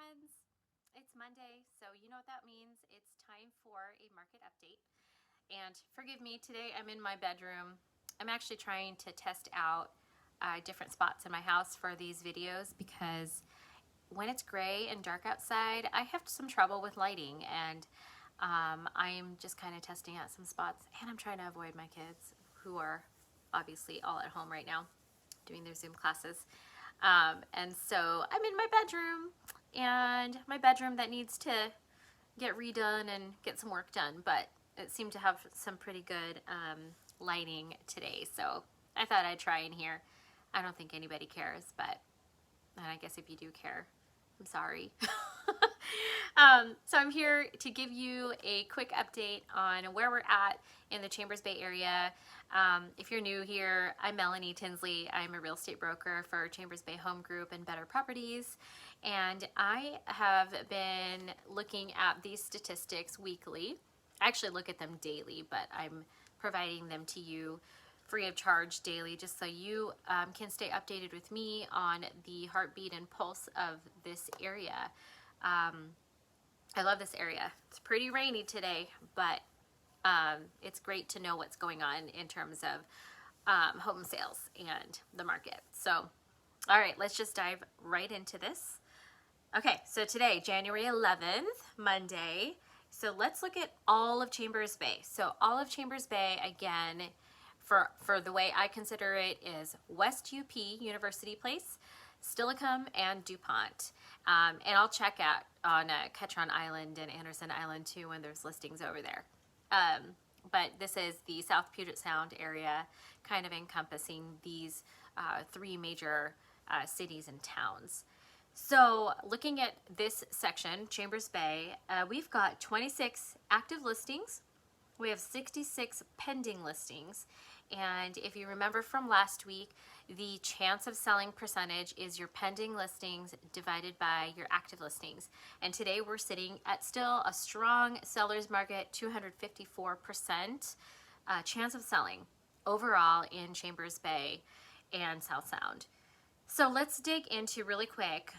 friends. It's Monday, so you know what that means. It's time for a market update. And forgive me, today I'm in my bedroom. I'm actually trying to test out different spots in my house for these videos because when it's gray and dark outside, I have some trouble with lighting, and I'm just kind of testing out some spots, and I'm trying to avoid my kids who are obviously all at home right now doing their Zoom classes. And so I'm in my bedroom, and my bedroom that needs to get redone and get some work done, but it seemed to have some pretty good lighting today, so I thought I'd try in here. I don't think anybody cares, but and I guess if you do care, I'm sorry. So I'm here to give you a quick update on where we're at in the Chambers Bay area. If you're new here, I'm Melanie Tinsley. I'm a real estate broker for Chambers Bay Home Group and Better Properties. And I have been looking at these statistics weekly. I actually look at them daily, but I'm providing them to you free of charge daily, just so you can stay updated with me on the heartbeat and pulse of this area. I love this area. It's pretty rainy today, but it's great to know what's going on in terms of home sales and the market. So, all right, let's just dive right into this. Okay, so today, January 11th, Monday. So let's look at all of Chambers Bay. So all of Chambers Bay, again, for the way I consider it, is West UP, University Place, Steilacoom, and DuPont. And I'll check out on Ketron Island and Anderson Island too when there's listings over there. But this is the South Puget Sound area, kind of encompassing these three major cities and towns. So looking at this section, Chambers Bay, we've got 26 active listings. We have 66 pending listings. And if you remember from last week, the chance of selling percentage is your pending listings divided by your active listings. And today we're sitting at still a strong seller's market, 254% chance of selling overall in Chambers Bay and South Sound. So let's dig into really quick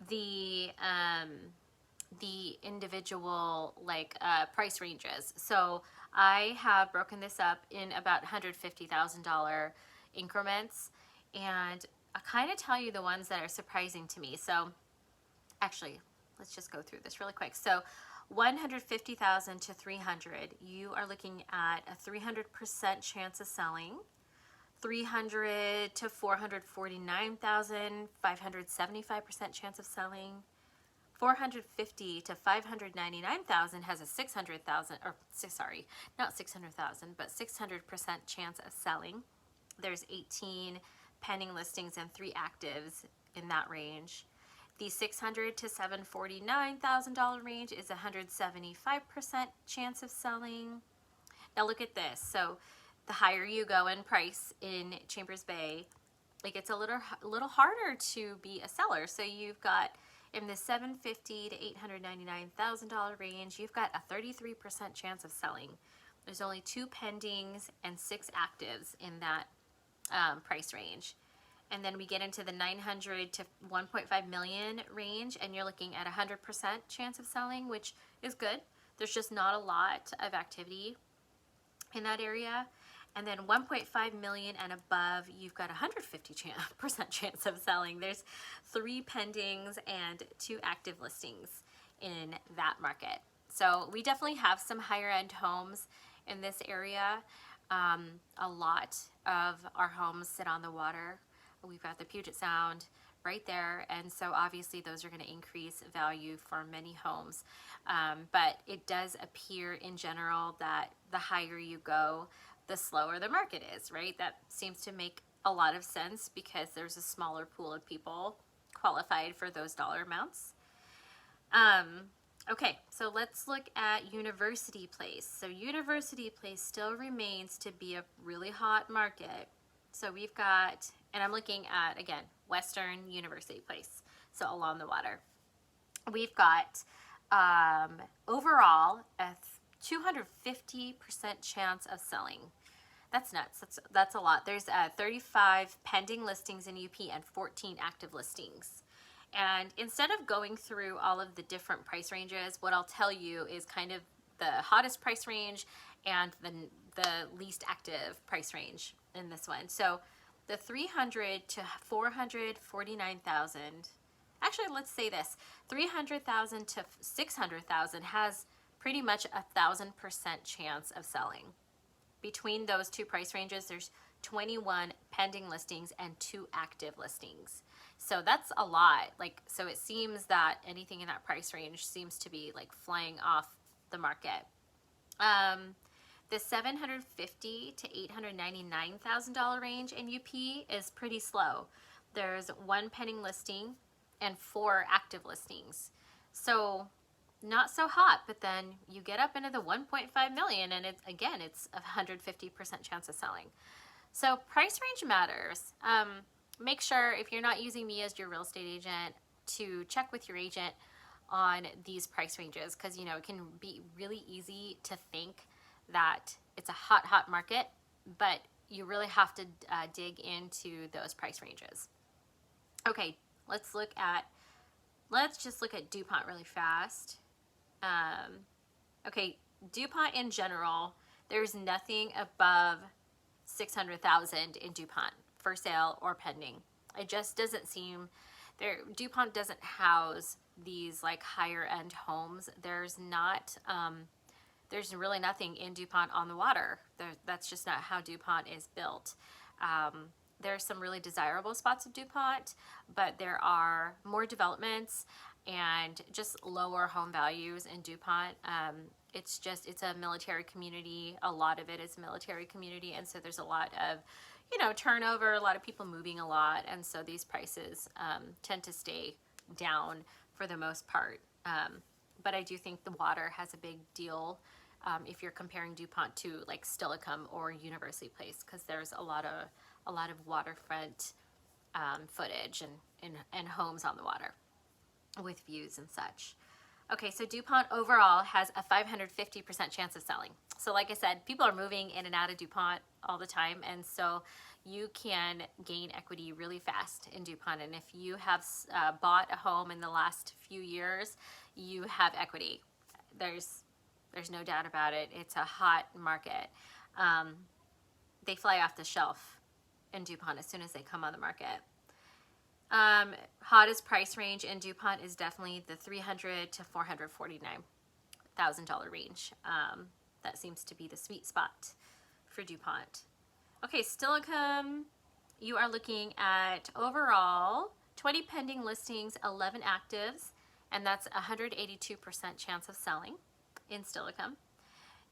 the individual price ranges. So I have broken this up in about $150,000 increments, and I'll kind of tell you the ones that are surprising to me. So actually, let's just go through this really quick. So 150,000 to 300, you are looking at a 300% chance of selling. 300 to 449,000, 575% chance of selling. 450 to 599,000 has a 600,000, or sorry, not 600,000, but 600% chance of selling. There's 18 pending listings and 3 actives in that range. The $600 to $749,000 range is a 175% chance of selling. Now look at this. So the higher you go in price in Chambers Bay, it gets a little harder to be a seller. So you've got in the $750,000 to $899,000 range, you've got a 33% chance of selling. There's only 2 pendings and 6 actives in that price range. And then we get into the 900 to 1.5 million range, and you're looking at a 100% chance of selling, which is good. There's just not a lot of activity in that area. And then 1.5 million and above, you've got a 150% chance of selling. There's 3 pendings and 2 active listings in that market. So we definitely have some higher end homes in this area. A lot of our homes sit on the water. We've got the Puget Sound right there, and so obviously those are going to increase value for many homes. But it does appear in general that the higher you go, the slower the market is, right? That seems to make a lot of sense because there's a smaller pool of people qualified for those dollar amounts. Okay, so let's look at University Place. So University Place still remains to be a really hot market. So we've got, and I'm looking at, again, Western University Place, so along the water. We've got overall a 250% chance of selling. That's nuts. That's a lot. There's 35 pending listings in UP and 14 active listings. And instead of going through all of the different price ranges, what I'll tell you is kind of the hottest price range and the least active price range in this one. So the 300 to 449,000, actually let's say this, 300,000 to 600,000 has pretty much 1,000% chance of selling. Between those two price ranges, there's 21 pending listings and 2 active listings. So that's a lot. Like, so it seems that anything in that price range seems to be like flying off the market. The $750 to $899,000 range in UP is pretty slow. There's 1 pending listing and 4 active listings. So not so hot, but then you get up into the 1.5 million and it's, again, it's a 150% chance of selling. So price range matters. Make sure, if you're not using me as your real estate agent, to check with your agent on these price ranges, because you know it can be really easy to think that it's a hot market, but you really have to dig into those price ranges. Okay, let's just look at DuPont really fast. Okay, DuPont in general, there's nothing above 600,000 in DuPont for sale or pending. It just doesn't seem there. DuPont doesn't house these like higher end homes. There's really nothing in DuPont on the water. That's just not how DuPont is built. There's some really desirable spots of DuPont, but there are more developments and just lower home values in DuPont. It's a military community. A lot of it is military community, and so there's a lot of, you know, turnover, a lot of people moving a lot, and so these prices tend to stay down for the most part. But I do think the water has a big deal if you're comparing DuPont to like Steilacoom or University Place, because there's a lot of waterfront footage and homes on the water with views and such. Okay, so DuPont overall has a 550% chance of selling. So like I said, people are moving in and out of DuPont all the time, and so you can gain equity really fast in DuPont. And if you have bought a home in the last few years, you have equity. There's no doubt about it. It's a hot market. They fly off the shelf in DuPont as soon as they come on the market. Hottest price range in DuPont is definitely the $300,000 to $449,000 range. That seems to be the sweet spot for DuPont. Okay, Steilacoom, you are looking at overall 20 pending listings, 11 actives, and that's 182% chance of selling in Steilacoom.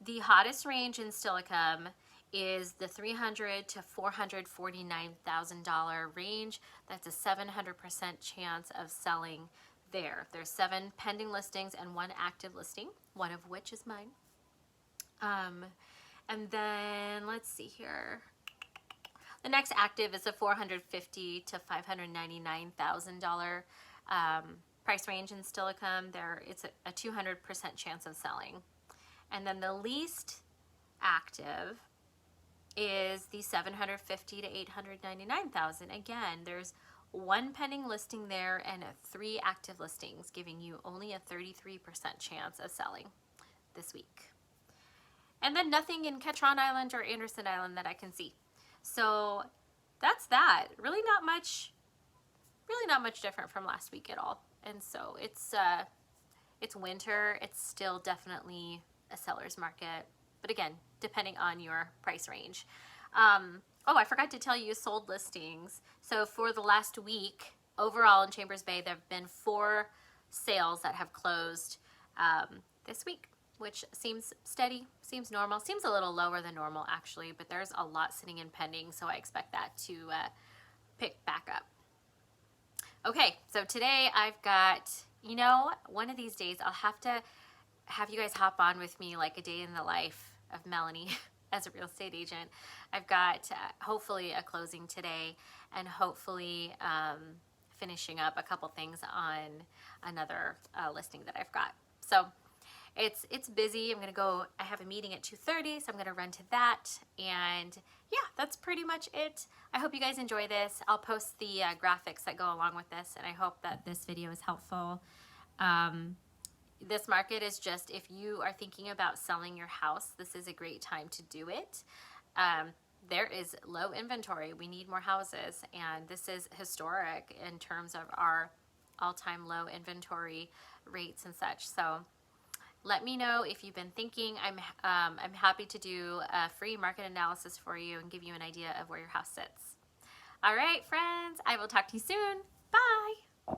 The hottest range in Steilacoom is the $300,000 to $449,000 range. That's a 700% chance of selling there. There's 7 pending listings and 1 active listing, one of which is mine. And then let's see here. The next active is a $450,000 to $599,000 price range in Steilacoom. It's a 200% chance of selling. And then the least active is the $750,000 to $899,000. Again, there's 1 pending listing there and 3 active listings, giving you only a 33% chance of selling this week. And then nothing in Ketron Island or Anderson Island that I can see. So that's that. Really not much different from last week at all. And so it's winter. It's still definitely a seller's market, but again, depending on your price range. Oh, I forgot to tell you sold listings. So for the last week, overall in Chambers Bay, there have been 4 sales that have closed this week, which seems steady, seems normal, seems a little lower than normal actually, but there's a lot sitting in pending, so I expect that to pick back up. Okay, so today I've got, you know, one of these days I'll have to have you guys hop on with me like a day in the life of Melanie as a real estate agent. I've got hopefully a closing today and hopefully finishing up a couple things on another listing that I've got. So it's busy. I'm gonna go, I have a meeting at 2:30, so I'm gonna run to that. And yeah, that's pretty much it. I hope you guys enjoy this. I'll post the graphics that go along with this, and I hope that this video is helpful. This market is just, if you are thinking about selling your house, this is a great time to do it. There is low inventory. We need more houses, and this is historic in terms of our all-time low inventory rates and such. So let me know if you've been thinking. I'm happy to do a free market analysis for you and give you an idea of where your house sits. All right, friends, I will talk to you soon. Bye.